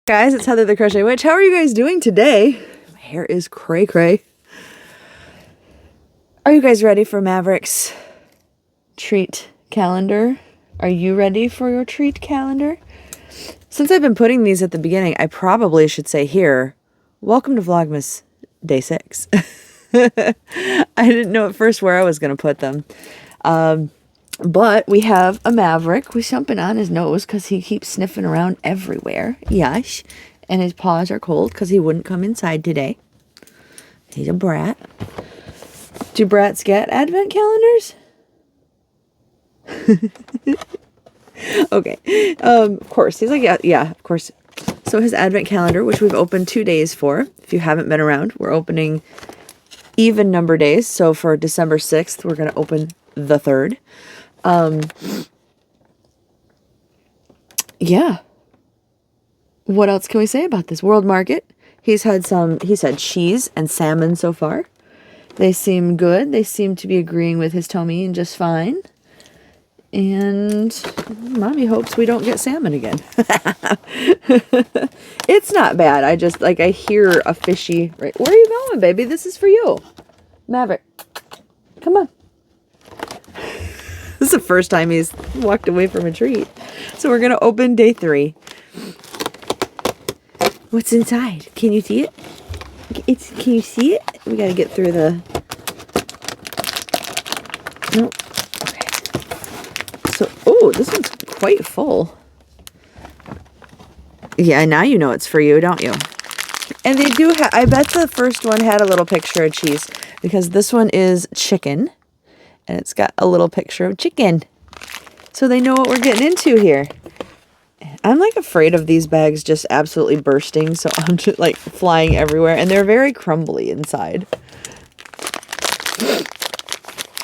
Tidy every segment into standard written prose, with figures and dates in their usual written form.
Guys, it's Heather the Crochet Witch. How are you guys doing today? My hair is cray cray. Are you guys ready for Maverick's treat calendar? Are you ready for your treat calendar? Since I've been putting these at the beginning, I probably should say here, welcome to Vlogmas Day 6. I didn't know at first where I was going to put them. But we have a Maverick with something on his nose because he keeps sniffing around everywhere. Yes. And his paws are cold because he wouldn't come inside today. He's a brat. Do brats get advent calendars? Okay. Of course. He's like, yeah, of course. So his advent calendar, which we've opened 2 days for. If you haven't been around, we're opening even number days. So for December 6th, we're going to open the 3rd. Yeah. What else can we say about this World Market? He's had cheese and salmon so far. They seem good. They seem to be agreeing with his tummy and just fine. And Mommy hopes we don't get salmon again. It's not bad. I just, I hear a fishy, right? Where are you going, baby? This is for you. Maverick. Come on. This is the first time he's walked away from a treat. So we're going to open day 3. What's inside? Can you see it? Can you see it? We got to get through the... Nope. Okay. So, oh, this one's quite full. Yeah, now you know it's for you, don't you? And they do have... I bet the first one had a little picture of cheese because this one is chicken. And it's got a little picture of chicken. So they know what we're getting into here. I'm like afraid of these bags just absolutely bursting. So I'm just like flying everywhere. And they're very crumbly inside.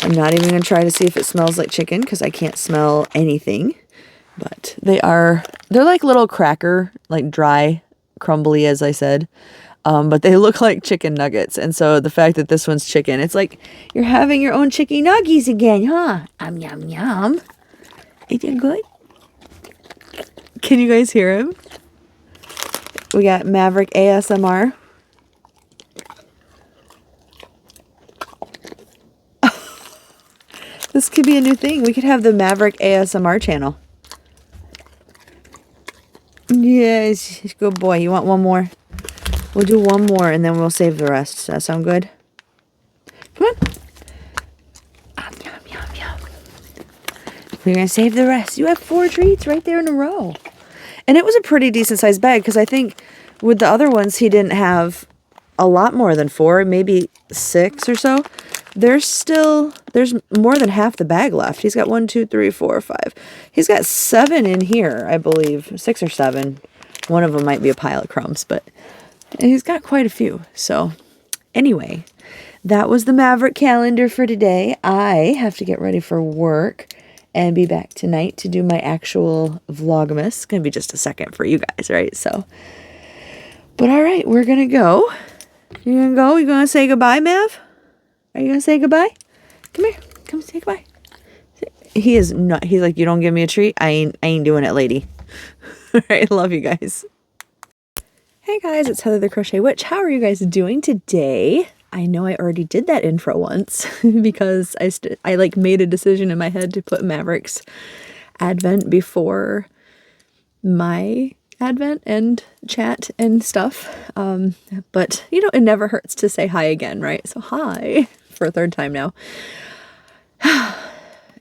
I'm not even going to try to see if it smells like chicken because I can't smell anything. But they're like little cracker, like dry, crumbly as I said. But they look like chicken nuggets. And so the fact that this one's chicken, it's like you're having your own chicken nuggies again, huh? Yum, yum. Is it good? Can you guys hear him? We got Maverick ASMR. This could be a new thing. We could have the Maverick ASMR channel. Yes, good boy. You want one more? We'll do one more and then we'll save the rest. Does that sound good? Come on. Yum, yum, yum. We're going to save the rest. You have 4 treats right there in a row. And it was a pretty decent sized bag because I think with the other ones he didn't have a lot more than 4, maybe 6 or so. There's more than half the bag left. He's got 1, 2, 3, 4, 5. He's got 7 in here, I believe. 6 or 7. One of them might be a pile of crumbs, but... And he's got quite a few. So anyway, that was the Maverick calendar for today. I have to get ready for work and be back tonight to do my actual Vlogmas. It's going to be just a second for you guys, right? So, but all right, we're going to go. You going to go? You going to say goodbye, Mav? Are you going to say goodbye? Come here. Come say goodbye. He is not. He's like, you don't give me a treat? I ain't doing it, lady. All right, love you guys. Hey guys, it's Heather the Crochet Witch. How are you guys doing today? I know I already did that intro once because I like made a decision in my head to put Maverick's Advent before my Advent and chat and stuff. But you know, it never hurts to say hi again, right? So hi for a 3rd time now.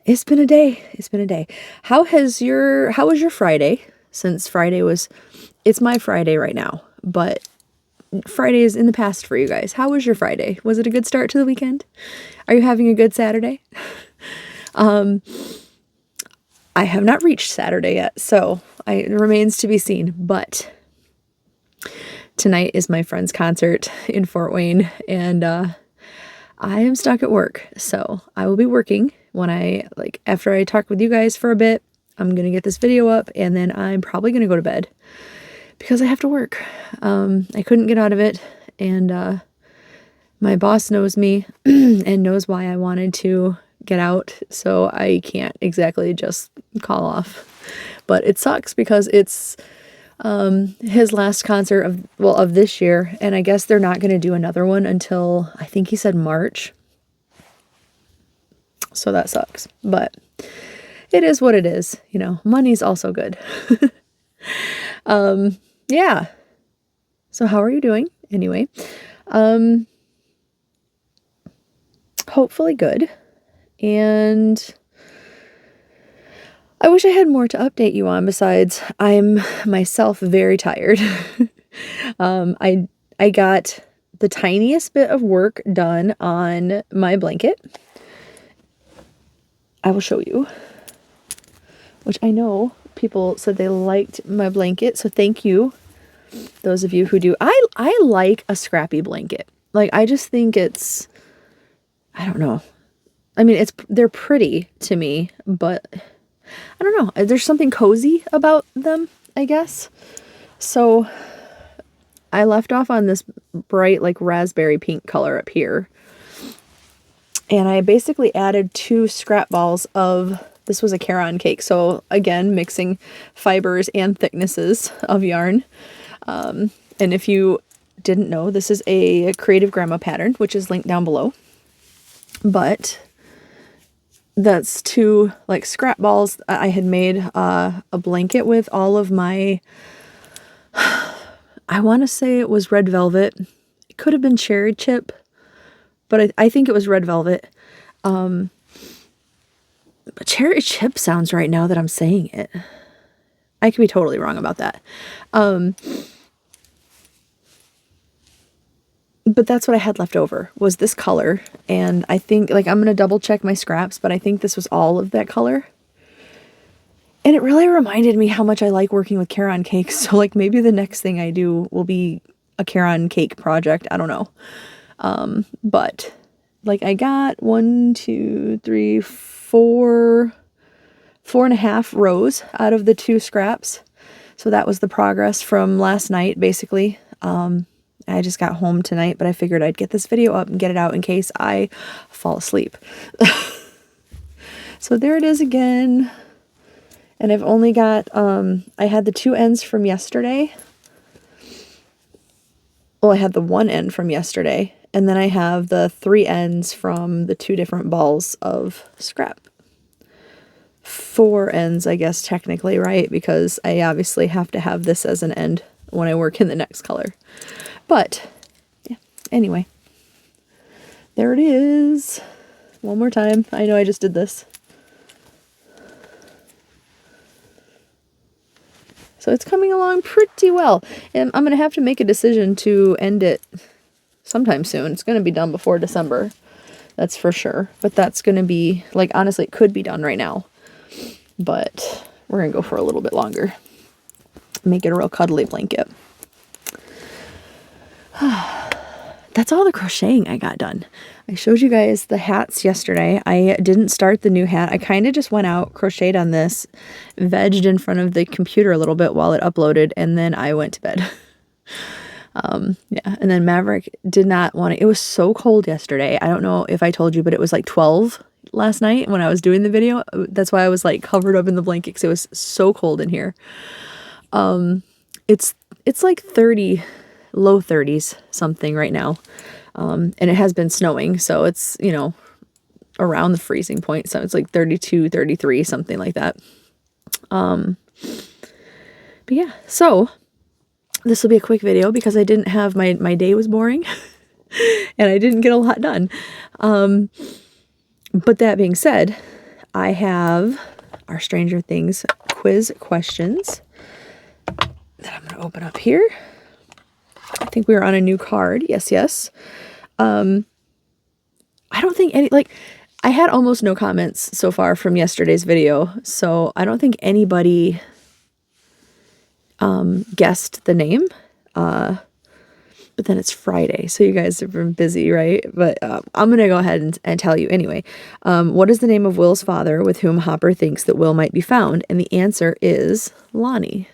It's been a day. It's been a day. How was your Friday? Since it's my Friday right now. But Friday is in the past for you guys. How was your Friday? Was it a good start to the weekend? Are you having a good Saturday? I have not reached Saturday yet, so it remains to be seen. But tonight is my friend's concert in Fort Wayne, and I am stuck at work. So I will be working after I talk with you guys for a bit. I'm going to get this video up, and then I'm probably going to go to bed. Because I have to work. I couldn't get out of it, and my boss knows me and knows why I wanted to get out, so I can't exactly just call off. But it sucks because it's his last concert of this year, and I guess they're not going to do another one until, I think he said March. So that sucks, but it is what it is. You know, money's also good. Yeah. So how are you doing? Anyway, hopefully good. And I wish I had more to update you on besides I'm myself very tired. I got the tiniest bit of work done on my blanket. I will show you, which I know people said they liked my blanket, so thank you, those of you who do. I like a scrappy blanket. Like, I just think it's, I don't know. I mean, they're pretty to me, but I don't know. There's something cozy about them, I guess. So I left off on this bright, like, raspberry pink color up here. And I basically added 2 scrap balls of, this was a Caron cake. So again, mixing fibers and thicknesses of yarn. And if you didn't know, this is a Creative Grandma pattern, which is linked down below. But that's 2 like scrap balls. I had made a blanket with all of my, I want to say it was red velvet. It could have been cherry chip, but I think it was red velvet. But cherry chip sounds right now that I'm saying it. I could be totally wrong about that. But that's what I had left over, was this color. And I think, like, I'm going to double check my scraps, but I think this was all of that color. And it really reminded me how much I like working with Caron cakes. So, like, maybe the next thing I do will be a Caron cake project. I don't know. But, like, I got 1, 2, 3, 4, 4.5 rows out of the 2 scraps. So that was the progress from last night, basically. I just got home tonight, but I figured I'd get this video up and get it out in case I fall asleep. So there it is again. And I've only got, I had the 2 ends from yesterday. Well, I had the 1 end from yesterday, and then I have the 3 ends from the 2 different balls of scrap. 4 ends, I guess, technically, right? Because I obviously have to have this as an end when I work in the next color. But, yeah, anyway. There it is. One more time. I know I just did this. So it's coming along pretty well. And I'm going to have to make a decision to end it sometime soon. It's going to be done before December. That's for sure. But that's going to be, like, honestly, it could be done right now. But we're going to go for a little bit longer. Make it a real cuddly blanket. That's all the crocheting I got done. I showed you guys the hats yesterday. I didn't start the new hat. I kind of just went out, crocheted on this, vegged in front of the computer a little bit while it uploaded, and then I went to bed. Yeah, and then Maverick did not want it. It was so cold yesterday. I don't know if I told you, but it was like 12 last night when I was doing the video. That's why I was like covered up in the blanket, because it was so cold in here. It's like 30, low 30s something right now. And it has been snowing, so it's, you know, around the freezing point. So it's like 32, 33, something like that. But yeah, so this will be a quick video because I didn't have my day was boring and I didn't get a lot done. But that being said, I have our Stranger Things quiz questions that I'm going to open up here. I think we were on a new card. Yes, yes. I don't think I had almost no comments so far from yesterday's video, so I don't think anybody guessed the name. But then it's Friday, so you guys have been busy, right? But I'm going to go ahead and tell you anyway. What is the name of Will's father with whom Hopper thinks that Will might be found? And the answer is Lonnie.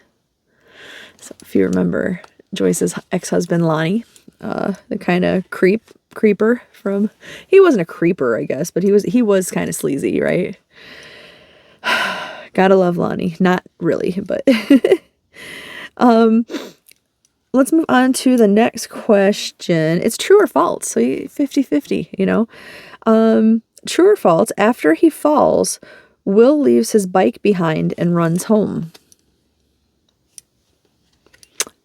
So if you remember Joyce's ex-husband Lonnie, the kind of creeper from, he wasn't a creeper, I guess, but he was kind of sleazy, right? Gotta love Lonnie. Not really, but Let's move on to the next question. It's true or false. So 50-50, you know. True or false, after he falls, Will leaves his bike behind and runs home.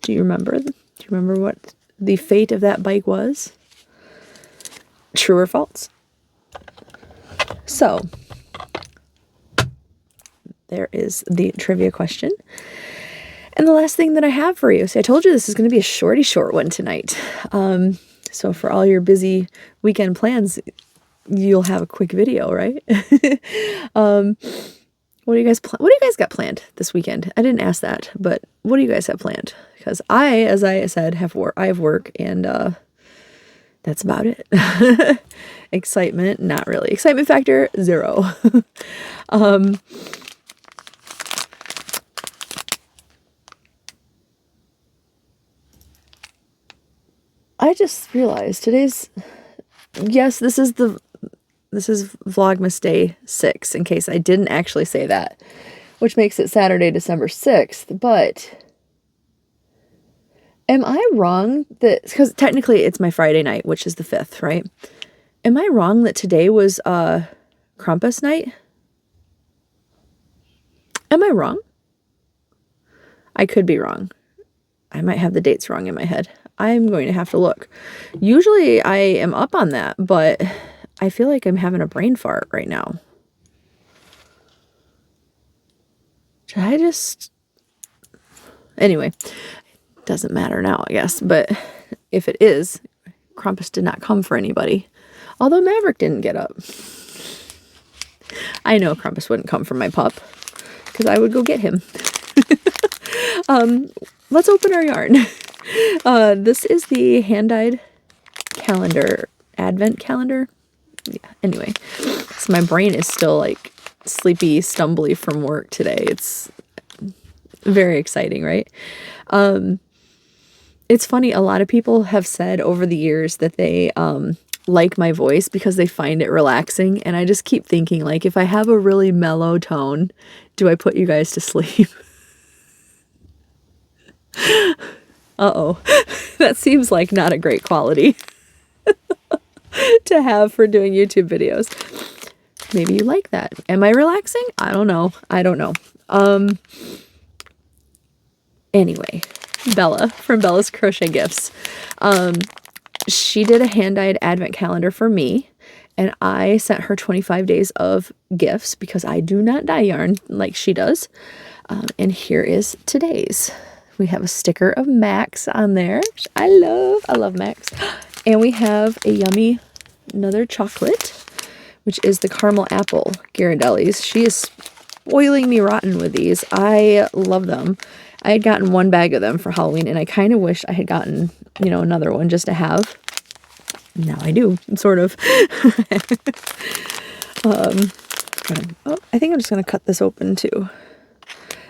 Do you remember? Do you remember what the fate of that bike was? True or false? So, there is the trivia question. And the last thing that I have for you, see, I told you this is going to be a short one tonight. So for all your busy weekend plans, you'll have a quick video, right? What do you guys got planned this weekend? I didn't ask that, but what do you guys have planned? Because as I said, I have work, and that's about it. Excitement, not really. Excitement factor, 0. I just realized this is Vlogmas Day 6, in case I didn't actually say that, which makes it Saturday, December 6th, but am I wrong that, because technically it's my Friday night, which is the 5th, right? Am I wrong that today was Krampus night? Am I wrong? I could be wrong. I might have the dates wrong in my head. I'm going to have to look. Usually I am up on that, but I feel like I'm having a brain fart right now. Should I just... Anyway, it doesn't matter now, I guess. But if it is, Krampus did not come for anybody. Although Maverick didn't get up. I know Krampus wouldn't come for my pup, because I would go get him. Let's open our yarn. This is the hand-dyed calendar, advent calendar. Yeah, anyway, so my brain is still like sleepy, stumbly from work today. It's very exciting, right? It's funny, a lot of people have said over the years that they like my voice because they find it relaxing, and I just keep thinking, like, if I have a really mellow tone, do I put you guys to sleep? Uh-oh. That seems like not a great quality to have for doing YouTube videos. Maybe you like that. Am I relaxing? I don't know. Anyway, Bella from Bella's Crochet Gifts. She did a hand-dyed advent calendar for me, and I sent her 25 days of gifts because I do not dye yarn like she does. And here is today's. We have a sticker of Max on there, which I love Max. And we have a yummy, another chocolate, which is the caramel apple Ghirardelli's. She is spoiling me rotten with these. I love them. I had gotten one bag of them for Halloween, and I kind of wish I had gotten, another one just to have. Now I do, sort of. I think I'm just going to cut this open too.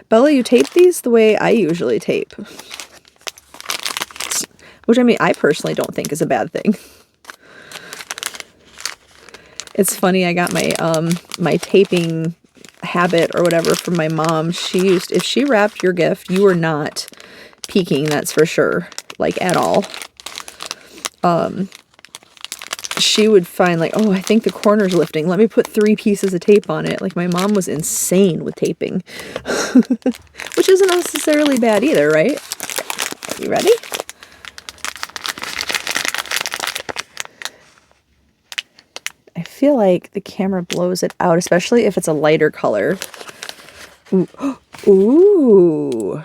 Bella, you tape these the way I usually tape. Which, I personally don't think is a bad thing. It's funny, I got my my taping habit or whatever from my mom. If she wrapped your gift, you were not peeking, that's for sure. Like, at all. She would find, like, oh, I think the corner's lifting. Let me put 3 pieces of tape on it. Like, my mom was insane with taping. Which isn't necessarily bad either, right? You ready? I feel like the camera blows it out, especially if it's a lighter color. Ooh. Ooh.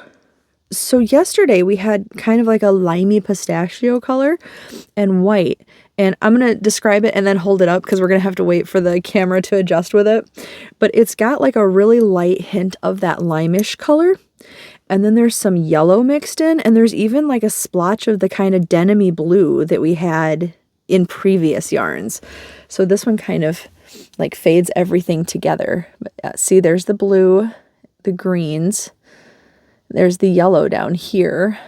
So yesterday we had kind of like a limey pistachio color and white. And I'm going to describe it and then hold it up because we're going to have to wait for the camera to adjust with it. But it's got like a really light hint of that limeish color. And then there's some yellow mixed in. And there's even like a splotch of the kind of denim-y blue that we had in previous yarns. So this one kind of like fades everything together. But, see, there's the blue, the greens. There's the yellow down here.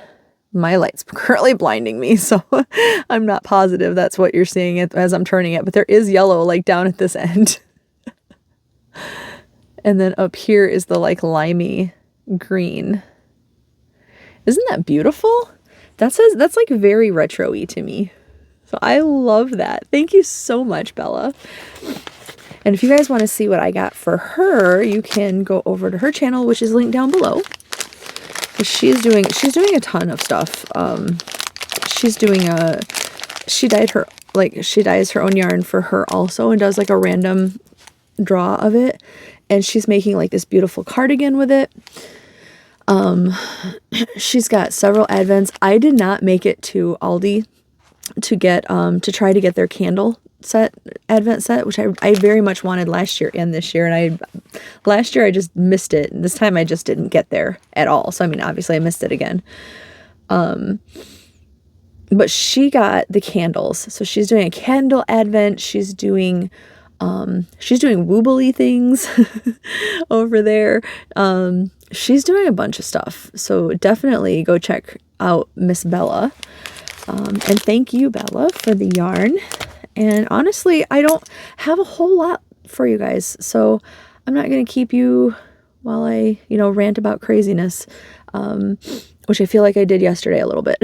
My light's currently blinding me, so I'm not positive that's what you're seeing as I'm turning it, but there is yellow like down at this end. And then up here is the like limey green. Isn't that beautiful? That's like very retro-y to me. So I love that. Thank you so much, Bella. And if you guys want to see what I got for her, you can go over to her channel, which is linked down below. She's doing a ton of stuff. She dyes her own yarn for her also, and does like a random draw of it. And she's making like this beautiful cardigan with it. She's got several advents. I did not make it to Aldi to get to try to get their candle set, advent set, which I very much wanted last year and this year, and last year I just missed it. This time I just didn't get there at all. So I mean, obviously I missed it again. But she got the candles. So she's doing a candle advent. She's doing woobly things over there. She's doing a bunch of stuff. So definitely go check out Miss Bella. And thank you, Bella, for the yarn. And honestly, I don't have a whole lot for you guys, so I'm not going to keep you while I, rant about craziness, which I feel like I did yesterday a little bit.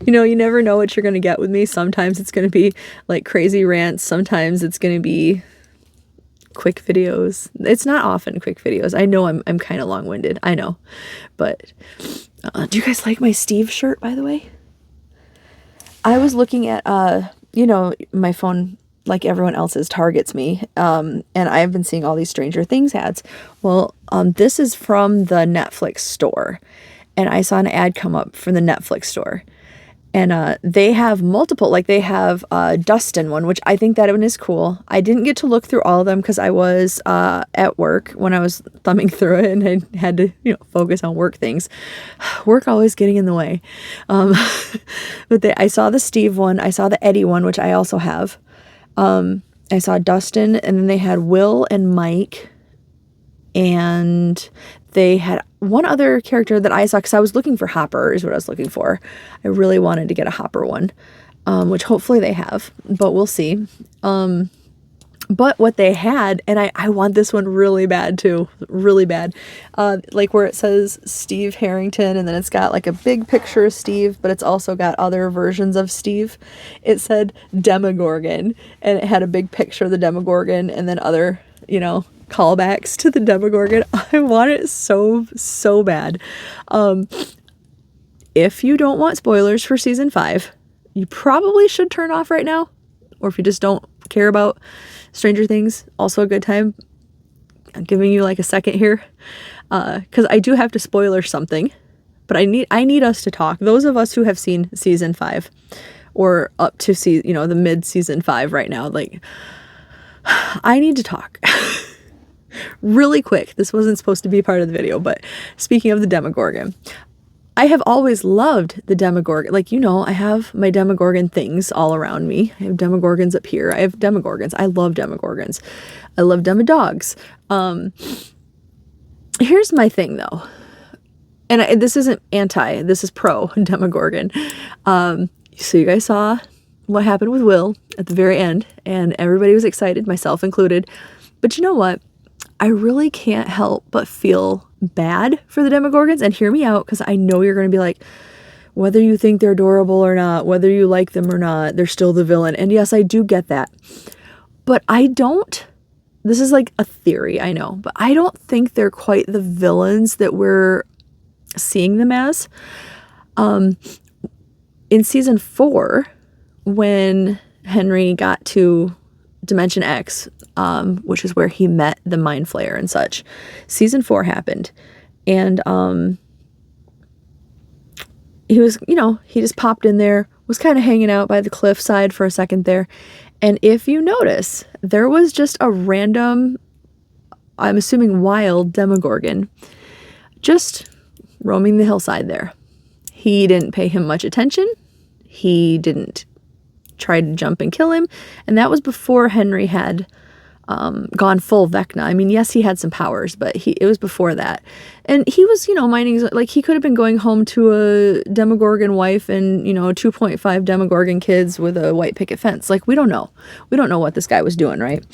You never know what you're going to get with me. Sometimes it's going to be like crazy rants. Sometimes it's going to be quick videos. It's not often quick videos. I know I'm kind of long-winded. I know. But do you guys like my Steve shirt, by the way? I was looking at, my phone, like everyone else's, targets me. And I've been seeing all these Stranger Things ads. Well, this is from the Netflix store. And I saw an ad come up from the Netflix store. And they have multiple, like they have a Dustin one, which I think that one is cool. I didn't get to look through all of them because I was at work when I was thumbing through it, and I had to, focus on work things. Work always getting in the way. But I saw the Steve one. I saw the Eddie one, which I also have. I saw Dustin, and then they had Will and Mike. And they had one other character that I saw, because I was looking for Hopper is what I was looking for. I really wanted to get a Hopper one, which hopefully they have, but we'll see. But what they had, and I want this one really bad too, really bad. Like where it says Steve Harrington, and then it's got like a big picture of Steve, but it's also got other versions of Steve. It said Demogorgon, and it had a big picture of the Demogorgon, and then other, callbacks to the Demogorgon. I want it so bad. If you don't want spoilers for season 5, you probably should turn off right now. Or if you just don't care about Stranger Things, also a good time. I'm giving you like a second here, because I do have to spoiler something, but I need us to talk. Those of us who have seen season 5 or up to the mid season 5 right now, like, I need to talk. Really quick. This wasn't supposed to be part of the video, but speaking of the Demogorgon, I have always loved the Demogorgon. Like, I have my Demogorgon things all around me. I have Demogorgons up here. I have Demogorgons. I love Demogorgons. I love Demodogs. Here's my thing though. And this isn't anti, this is pro Demogorgon. So you guys saw what happened with Will at the very end, and everybody was excited, myself included. But you know what? I really can't help but feel bad for the Demogorgons, and hear me out, because I know you're going to be like, whether you think they're adorable or not, whether you like them or not, they're still the villain. And yes, I do get that. But this is like a theory, I know, but I don't think they're quite the villains that we're seeing them as. In season 4, when Henry got to Dimension X, which is where he met the Mind Flayer and such, season 4 happened, and he was, he just popped in there, was kind of hanging out by the cliffside for a second there, and if you notice, there was just a random, I'm assuming wild Demogorgon, just roaming the hillside there. He didn't pay him much attention. He didn't try to jump and kill him. And that was before Henry had gone full Vecna. I mean, yes, he had some powers, but it was before that. And he was, minding, like, he could have been going home to a Demogorgon wife and, 2.5 Demogorgon kids with a white picket fence. Like, we don't know. We don't know what this guy was doing, right?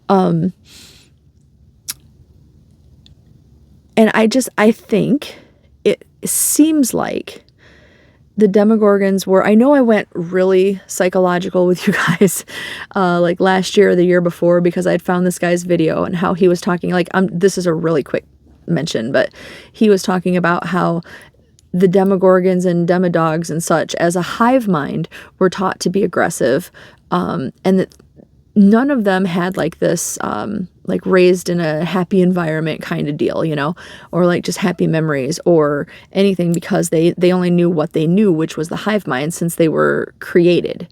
And I think seems like the Demogorgons were, I know I went really psychological with you guys like last year or the year before, because I'd found this guy's video and how he was talking, like, this is a really quick mention, but he was talking about how the Demogorgons and Demodogs and such as a hive mind were taught to be aggressive, and that none of them had like this like raised in a happy environment kind of deal, you know, or like just happy memories or anything, because they only knew what they knew, which was the hive mind, since they were created.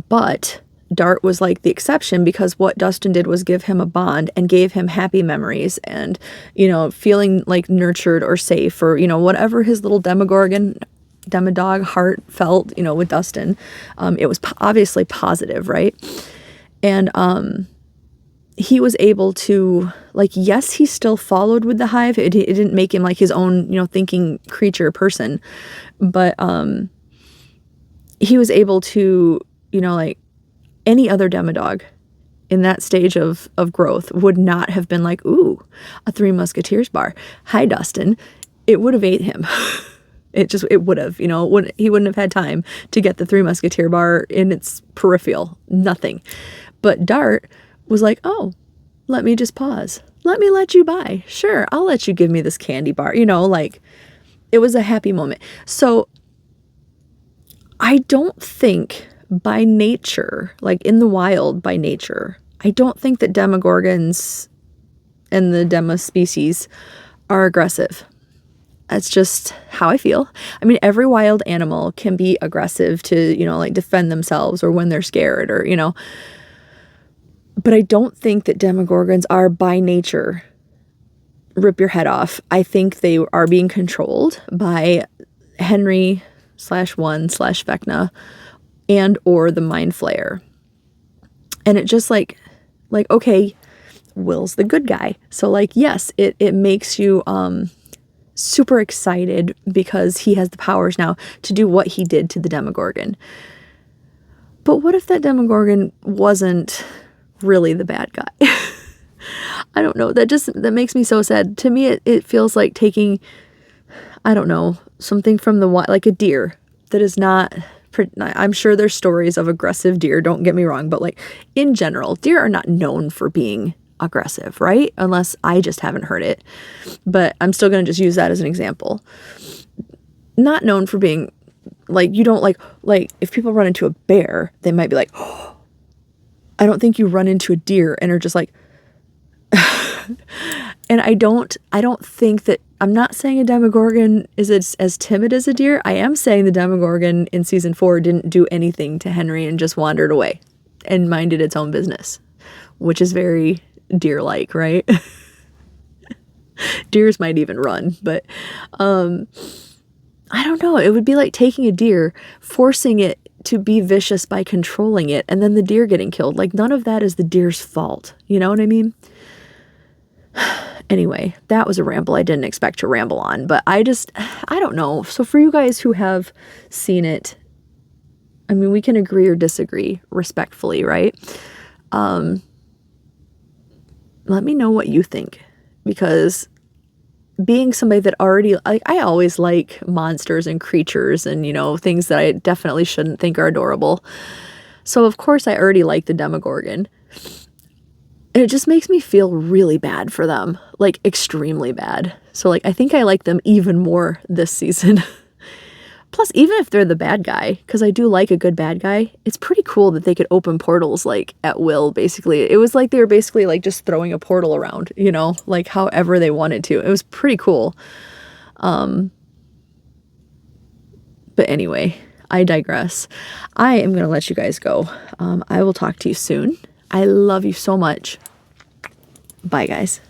But Dart was like the exception, because what Dustin did was give him a bond and gave him happy memories and, you know, feeling like nurtured or safe, or, you know, whatever his little Demodog heart felt, you know, with Dustin. It was obviously positive, right? And he was able to, like, yes, he still followed with the hive. It didn't make him like his own, you know, thinking creature person, but he was able to, you know, like any other Demodog in that stage of growth would not have been like, ooh, a Three Musketeers bar. Hi, Dustin. It would have ate him. It would have, you know, he wouldn't have had time to get the Three Musketeer bar in its peripheral. Nothing. But Dart was like, oh, let me just pause. Let me let you by. Sure, I'll let you give me this candy bar. You know, like, it was a happy moment. So I don't think by nature, like in the wild by nature, I don't think that Demogorgons and the Demo species are aggressive. That's just how I feel. I mean, every wild animal can be aggressive to, you know, like defend themselves or when they're scared or, you know. But I don't think that Demogorgons are by nature rip your head off. I think they are being controlled by Henry /1/Vecna and or the Mind Flayer. And it just like, okay, Will's the good guy. So like, yes, it makes you super excited because he has the powers now to do what he did to the Demogorgon. But what if that Demogorgon wasn't really the bad guy? I don't know. That makes me so sad. To me, it feels like taking, I don't know, something from the wild, like a deer that is not, I'm sure there's stories of aggressive deer, don't get me wrong, but like in general, deer are not known for being aggressive, right? Unless I just haven't heard it. But I'm still going to just use that as an example. Not known for being, like, you don't like if people run into a bear, they might be like, oh. I don't think you run into a deer and are just like, and I don't think that, I'm not saying a Demogorgon is as timid as a deer. I am saying the Demogorgon in season 4 didn't do anything to Henry and just wandered away and minded its own business, which is very deer-like, right? Deers might even run, but I don't know. It would be like taking a deer, forcing it to be vicious by controlling it, and then the deer getting killed. Like, none of that is the deer's fault. You know what I mean? Anyway, that was a ramble I didn't expect to ramble on, but I don't know. So for you guys who have seen it, I mean, we can agree or disagree respectfully, right? Let me know what you think, because being somebody that already, like, I always like monsters and creatures and, you know, things that I definitely shouldn't think are adorable. So of course I already like the Demogorgon. And it just makes me feel really bad for them, like extremely bad. So like, I think I like them even more this season. Plus, even if they're the bad guy, because I do like a good bad guy, it's pretty cool that they could open portals like at will, basically. It was like they were basically like just throwing a portal around, you know, like however they wanted to. It was pretty cool. But anyway, I digress. I am going to let you guys go. I will talk to you soon. I love you so much. Bye, guys.